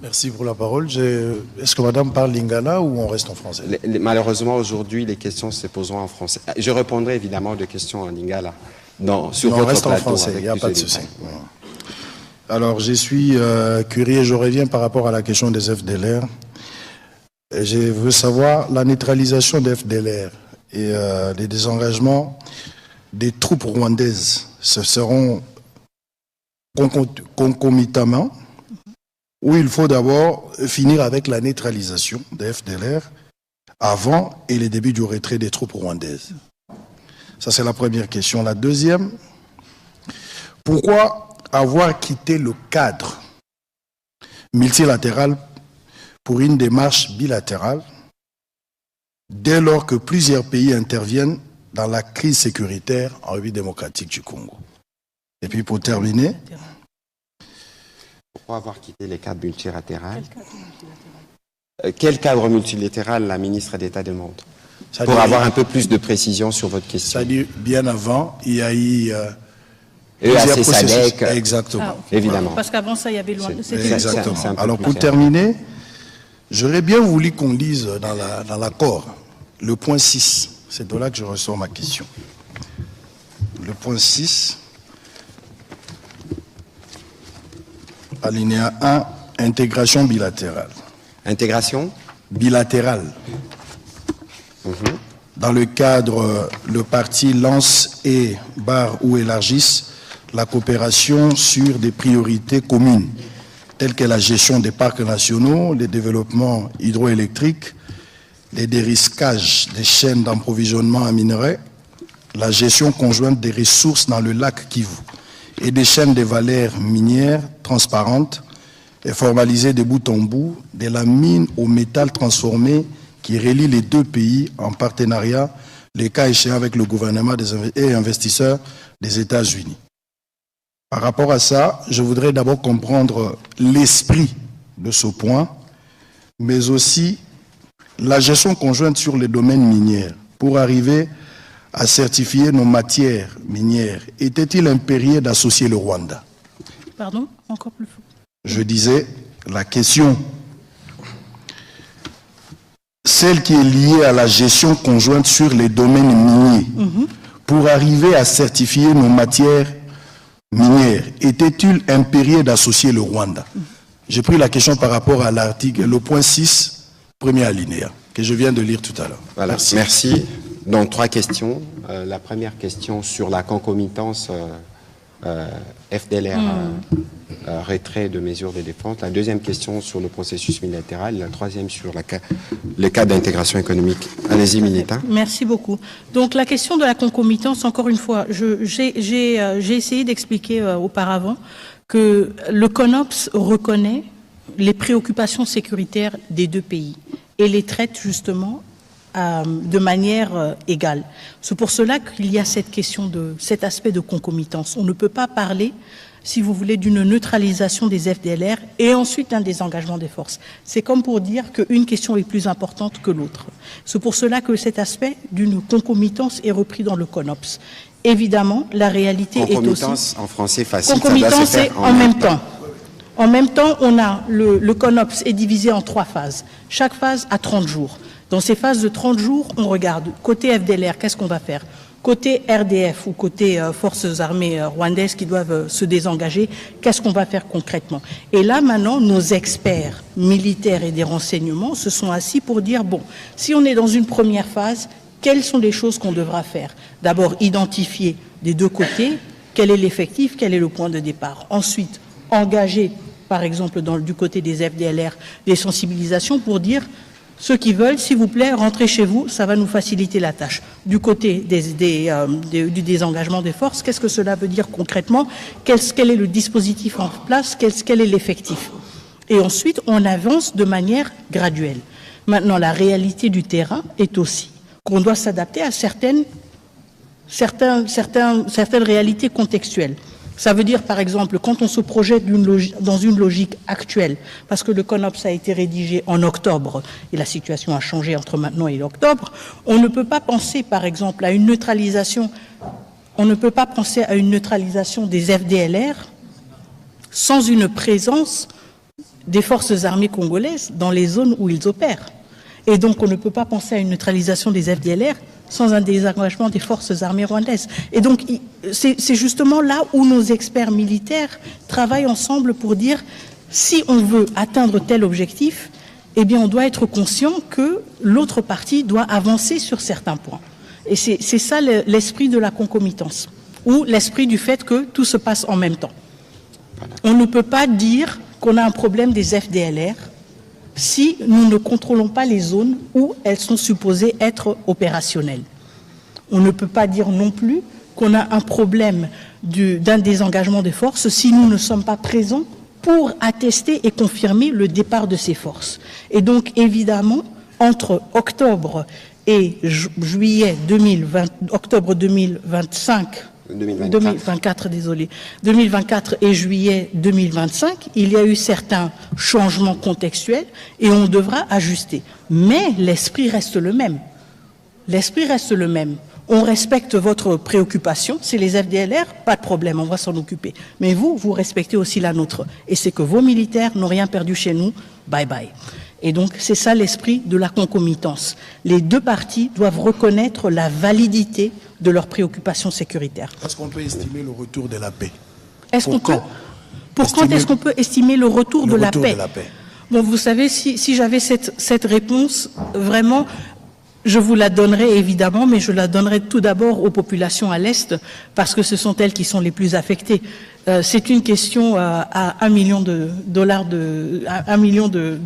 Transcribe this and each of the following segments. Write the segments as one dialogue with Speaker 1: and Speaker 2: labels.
Speaker 1: Merci pour la parole. Est-ce que madame parle lingala ou on reste en français?
Speaker 2: Malheureusement, aujourd'hui, les questions se poseront en français. Je répondrai évidemment aux questions en lingala. Sur votre
Speaker 1: reste
Speaker 2: plateau,
Speaker 1: en français, il n'y a pas de souci. Alors, je suis curieux, je reviens par rapport à la question des FDLR. Je veux savoir la neutralisation des FDLR et les désengagements des troupes rwandaises. Ce seront concomitamment, où il faut d'abord finir avec la neutralisation des FDLR avant et le début du retrait des troupes rwandaises. Ça, c'est la première question. La deuxième, pourquoi avoir quitté le cadre multilatéral pour une démarche bilatérale dès lors que plusieurs pays interviennent dans la crise sécuritaire en République démocratique du Congo? Et puis pour terminer,
Speaker 2: pourquoi avoir quitté les cadres multilatéraux? Quel cadre multilatéral la ministre d'État demande? Pour avoir un peu plus de précision sur votre question.
Speaker 1: C'est-à-dire, bien avant, il y a eu...
Speaker 2: EAC SADC.
Speaker 1: Exactement.
Speaker 2: Évidemment.
Speaker 3: Parce qu'avant ça, il y avait loin.
Speaker 1: Exactement. Alors pour terminer, j'aurais bien voulu qu'on lise dans l'accord le point 6. C'est de là que je ressors ma question. Le point 6, alinéa 1, intégration bilatérale.
Speaker 2: Intégration
Speaker 1: bilatérale. Dans le cadre, le parti lance et barre ou élargisse la coopération sur des priorités communes, telles que la gestion des parcs nationaux, le développement hydroélectrique, les dérisquages des chaînes d'approvisionnement en minerais, la gestion conjointe des ressources dans le lac Kivu et des chaînes de valeurs minières transparentes et formalisées de bout en bout, de la mine au métal transformé qui relie les deux pays en partenariat, les cas échéants avec le gouvernement et investisseurs des États-Unis. Par rapport à ça, je voudrais d'abord comprendre l'esprit de ce point, mais aussi la gestion conjointe sur les domaines miniers pour arriver à certifier nos matières minières. Était-il impérieux d'associer le Rwanda?
Speaker 3: Pardon? Encore plus fort.
Speaker 1: Je disais, la question, celle qui est liée à la gestion conjointe sur les domaines miniers, pour arriver à certifier nos matières minières, était-il impérieux d'associer le Rwanda? J'ai pris la question par rapport à l'article, le point 6, premier alinéa, que je viens de lire tout à l'heure.
Speaker 2: Voilà, merci. Donc, 3 questions. La première question sur la concomitance FDLR, retrait de mesures de défense. La deuxième question sur le processus bilatéral. La troisième sur le cas d'intégration économique. Allez-y, Mineta.
Speaker 3: Merci beaucoup. Donc, la question de la concomitance, encore une fois, j'ai essayé d'expliquer auparavant que le CONOPS reconnaît les préoccupations sécuritaires des deux pays et les traite justement de manière égale. C'est pour cela qu'il y a cette question cet aspect de concomitance. On ne peut pas parler, si vous voulez, d'une neutralisation des FDLR et ensuite un désengagement des forces. C'est comme pour dire qu'une question est plus importante que l'autre. C'est pour cela que cet aspect d'une concomitance est repris dans le CONOPS. Évidemment, la réalité est aussi...
Speaker 2: Concomitance, en français facile,
Speaker 3: concomitance, c'est en même temps. En même temps, on a le CONOPS est divisé en 3 phases. Chaque phase a 30 jours. Dans ces phases de 30 jours, on regarde côté FDLR, qu'est-ce qu'on va faire? Côté RDF ou côté forces armées rwandaises qui doivent se désengager, qu'est-ce qu'on va faire concrètement? Et là, maintenant, nos experts militaires et des renseignements se sont assis pour dire, bon, si on est dans une première phase, quelles sont les choses qu'on devra faire? D'abord, identifier des deux côtés, quel est l'effectif, quel est le point de départ. Ensuite, engager, par exemple, du côté des FDLR, des sensibilisations pour dire ceux qui veulent, s'il vous plaît, rentrez chez vous, ça va nous faciliter la tâche. Du côté du désengagement des forces, qu'est-ce que cela veut dire concrètement? Quel est le dispositif en place? Quel est l'effectif? Et ensuite, on avance de manière graduelle. Maintenant, la réalité du terrain est aussi qu'on doit s'adapter à certaines réalités contextuelles. Ça veut dire, par exemple, quand on se projette dans une logique actuelle, parce que le CONOPS a été rédigé en octobre, et la situation a changé entre maintenant et octobre, on ne peut pas penser, par exemple, à une neutralisation, des FDLR sans une présence des forces armées congolaises dans les zones où ils opèrent. Et donc, on ne peut pas penser à une neutralisation des FDLR sans un désengagement des forces armées rwandaises. Et donc, c'est justement là où nos experts militaires travaillent ensemble pour dire, si on veut atteindre tel objectif, eh bien, on doit être conscient que l'autre partie doit avancer sur certains points. Et c'est ça l'esprit de la concomitance, ou l'esprit du fait que tout se passe en même temps. On ne peut pas dire qu'on a un problème des FDLR si nous ne contrôlons pas les zones où elles sont supposées être opérationnelles. On ne peut pas dire non plus qu'on a un problème d'un désengagement des forces si nous ne sommes pas présents pour attester et confirmer le départ de ces forces. Et donc, évidemment, entre octobre et juillet 2024 et juillet 2025, il y a eu certains changements contextuels et on devra ajuster. Mais l'esprit reste le même. L'esprit reste le même. On respecte votre préoccupation, c'est les FDLR, pas de problème, on va s'en occuper. Mais vous respectez aussi la nôtre. Et c'est que vos militaires n'ont rien perdu chez nous, bye bye. Et donc, c'est ça l'esprit de la concomitance. Les deux parties doivent reconnaître la validité de leurs préoccupations sécuritaires.
Speaker 1: Est-ce qu'on peut estimer le retour de la paix?
Speaker 3: Pour quand est-ce qu'on peut estimer le retour de la paix? Bon, vous savez, si j'avais cette réponse, vraiment, je vous la donnerai évidemment, mais je la donnerai tout d'abord aux populations à l'Est, parce que ce sont elles qui sont les plus affectées. C'est une question à $1 million de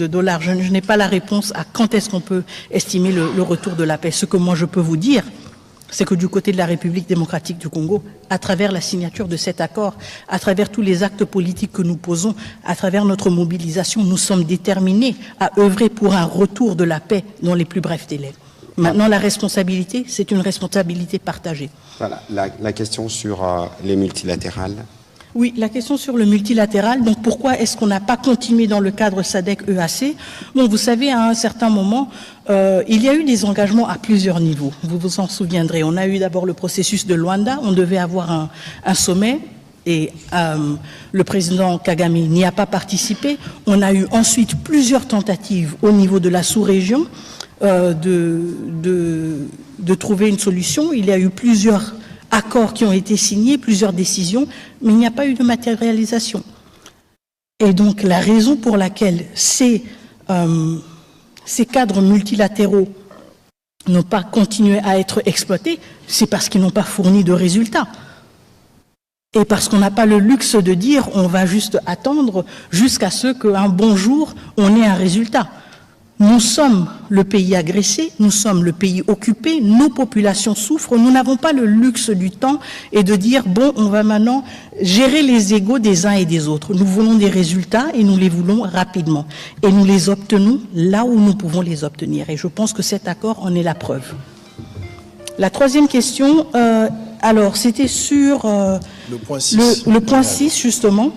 Speaker 3: dollars. Je n'ai pas la réponse à quand est-ce qu'on peut estimer le retour de la paix. Ce que moi je peux vous dire, c'est que du côté de la République démocratique du Congo, à travers la signature de cet accord, à travers tous les actes politiques que nous posons, à travers notre mobilisation, nous sommes déterminés à œuvrer pour un retour de la paix dans les plus brefs délais. Maintenant, la responsabilité, c'est une responsabilité partagée.
Speaker 2: Voilà, la question sur les multilatérales.
Speaker 3: Oui, la question sur le multilatéral. Donc, pourquoi est-ce qu'on n'a pas continué dans le cadre SADC-EAC? Bon, vous savez, à un certain moment, il y a eu des engagements à plusieurs niveaux. Vous vous en souviendrez. On a eu d'abord le processus de Luanda. On devait avoir un sommet. Et le président Kagame n'y a pas participé. On a eu ensuite plusieurs tentatives au niveau de la sous-région de trouver une solution. Il y a eu plusieurs accords qui ont été signés, plusieurs décisions, mais il n'y a pas eu de matérialisation. Et donc la raison pour laquelle ces cadres multilatéraux n'ont pas continué à être exploités, c'est parce qu'ils n'ont pas fourni de résultats. Et parce qu'on n'a pas le luxe de dire on va juste attendre jusqu'à ce qu'un bon jour on ait un résultat. Nous sommes le pays agressé, nous sommes le pays occupé, nos populations souffrent, nous n'avons pas le luxe du temps et de dire bon, on va maintenant gérer les égos des uns et des autres. Nous voulons des résultats et nous les voulons rapidement. Et nous les obtenons là où nous pouvons les obtenir. Et je pense que cet accord en est la preuve. La troisième question, alors c'était sur le point 6 justement.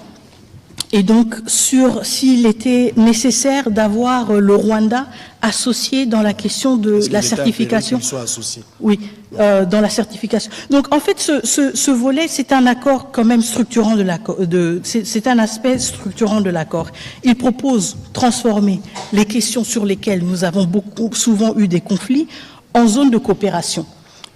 Speaker 3: Et donc, sur s'il était nécessaire d'avoir le Rwanda associé dans la question de la certification. Oui, dans la certification. Donc, en fait, ce volet, c'est un accord quand même structurant de l'accord. C'est un aspect structurant de l'accord. Il propose transformer les questions sur lesquelles nous avons souvent eu des conflits en zone de coopération.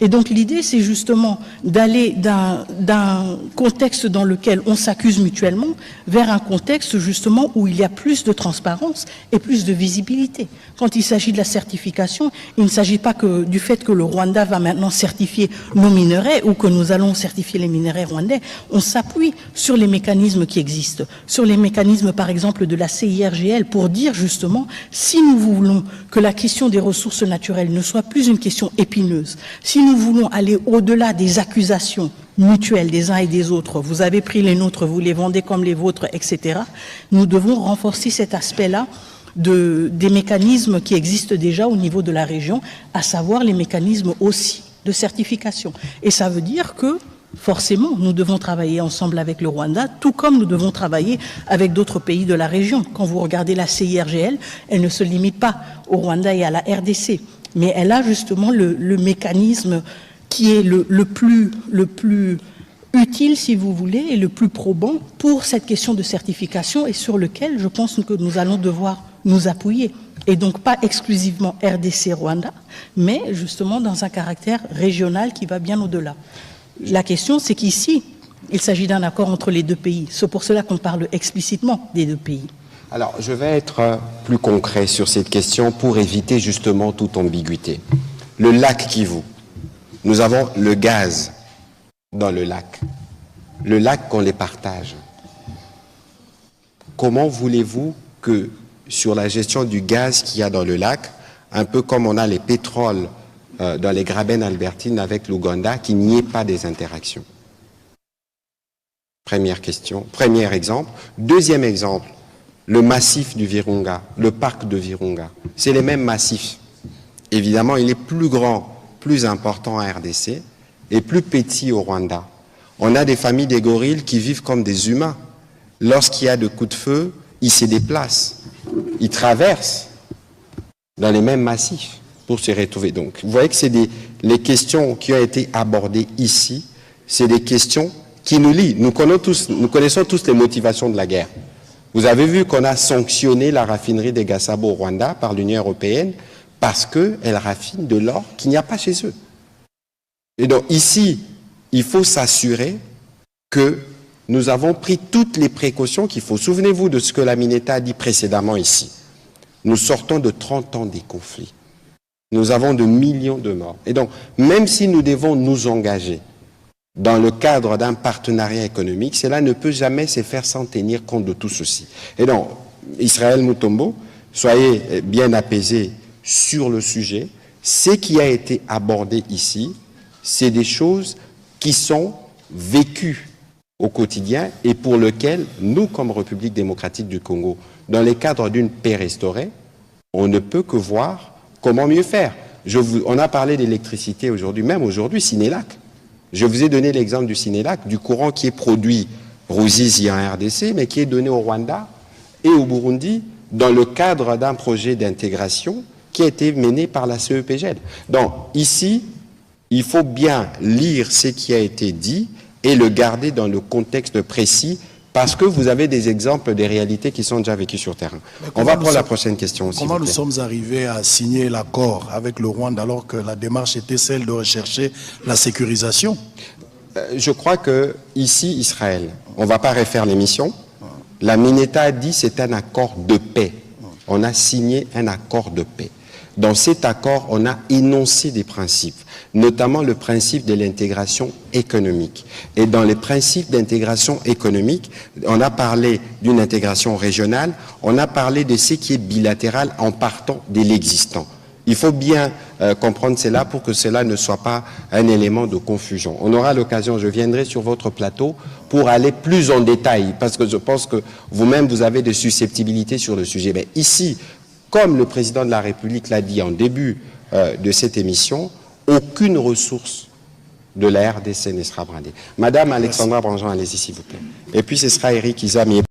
Speaker 3: Et donc l'idée, c'est justement d'aller d'un contexte dans lequel on s'accuse mutuellement vers un contexte justement où il y a plus de transparence et plus de visibilité. Quand il s'agit de la certification, il ne s'agit pas que du fait que le Rwanda va maintenant certifier nos minerais ou que nous allons certifier les minerais rwandais. On s'appuie sur les mécanismes qui existent, sur les mécanismes par exemple de la CIRGL pour dire justement si nous voulons que la question des ressources naturelles ne soit plus une question épineuse, si nous voulons aller au-delà des accusations mutuelles des uns et des autres, vous avez pris les nôtres, vous les vendez comme les vôtres, etc., nous devons renforcer cet aspect-là des mécanismes qui existent déjà au niveau de la région, à savoir les mécanismes aussi de certification. Et ça veut dire que, forcément, nous devons travailler ensemble avec le Rwanda, tout comme nous devons travailler avec d'autres pays de la région. Quand vous regardez la CIRGL, elle ne se limite pas au Rwanda et à la RDC. Mais elle a justement le mécanisme qui est le plus utile, si vous voulez, et le plus probant pour cette question de certification et sur lequel je pense que nous allons devoir nous appuyer. Et donc pas exclusivement RDC-Rwanda, mais justement dans un caractère régional qui va bien au-delà. La question, c'est qu'ici, il s'agit d'un accord entre les deux pays. C'est pour cela qu'on parle explicitement des deux pays.
Speaker 2: Alors, je vais être plus concret sur cette question pour éviter justement toute ambiguïté. Le lac Kivu, nous avons le gaz dans le lac. Le lac qu'on les partage. Comment voulez-vous que sur la gestion du gaz qu'il y a dans le lac, un peu comme on a les pétroles dans les Graben albertines avec l'Ouganda, qu'il n'y ait pas des interactions? Première question, premier exemple. Deuxième exemple, le massif du Virunga, le parc de Virunga. C'est les mêmes massifs. Évidemment, il est plus grand, plus important à RDC et plus petit au Rwanda. On a des familles des gorilles qui vivent comme des humains. Lorsqu'il y a de coups de feu, ils se déplacent. Ils traversent dans les mêmes massifs pour se retrouver. Donc, vous voyez que c'est les questions qui ont été abordées ici, c'est des questions qui nous lient. Nous connaissons tous les motivations de la guerre. Vous avez vu qu'on a sanctionné la raffinerie des Gasabo au Rwanda par l'Union européenne parce qu'elle raffine de l'or qu'il n'y a pas chez eux. Et donc ici, il faut s'assurer que nous avons pris toutes les précautions qu'il faut. Souvenez-vous de ce que la Mineta a dit précédemment ici. Nous sortons de 30 ans des conflits. Nous avons de millions de morts. Et donc, même si nous devons nous engager dans le cadre d'un partenariat économique, cela ne peut jamais se faire sans tenir compte de tout ceci. Et donc, Israël Mutombo, soyez bien apaisés sur le sujet. Ce qui a été abordé ici, c'est des choses qui sont vécues au quotidien et pour lequel nous, comme République démocratique du Congo, dans le cadre d'une paix restaurée, on ne peut que voir comment mieux faire. On a parlé d'électricité aujourd'hui, même aujourd'hui, Sénélac. Je vous ai donné l'exemple du Sénélac, du courant qui est produit Ruzizi en RDC, mais qui est donné au Rwanda et au Burundi dans le cadre d'un projet d'intégration qui a été mené par la CEPGL. Donc ici, il faut bien lire ce qui a été dit et le garder dans le contexte précis parce que vous avez des exemples des réalités qui sont déjà vécues sur terrain. On va prendre la prochaine question aussi.
Speaker 1: Comment nous sommes arrivés à signer l'accord avec le Rwanda alors que la démarche était celle de rechercher la sécurisation?
Speaker 2: Je crois que ici, Israël, on ne va pas refaire l'émission. La Mineta a dit que c'est un accord de paix. On a signé un accord de paix. Dans cet accord, on a énoncé des principes, notamment le principe de l'intégration économique. Et dans les principes d'intégration économique, on a parlé d'une intégration régionale, on a parlé de ce qui est bilatéral en partant de l'existant. Il faut bien comprendre cela pour que cela ne soit pas un élément de confusion. On aura l'occasion, je viendrai sur votre plateau pour aller plus en détail, parce que je pense que vous-même, vous avez des susceptibilités sur le sujet. Mais ici, comme le président de la République l'a dit en début de cette émission, aucune ressource de la RDC ne sera brandée. Madame Alexandra Branjon, allez-y s'il vous plaît. Et puis ce sera Eric Izami.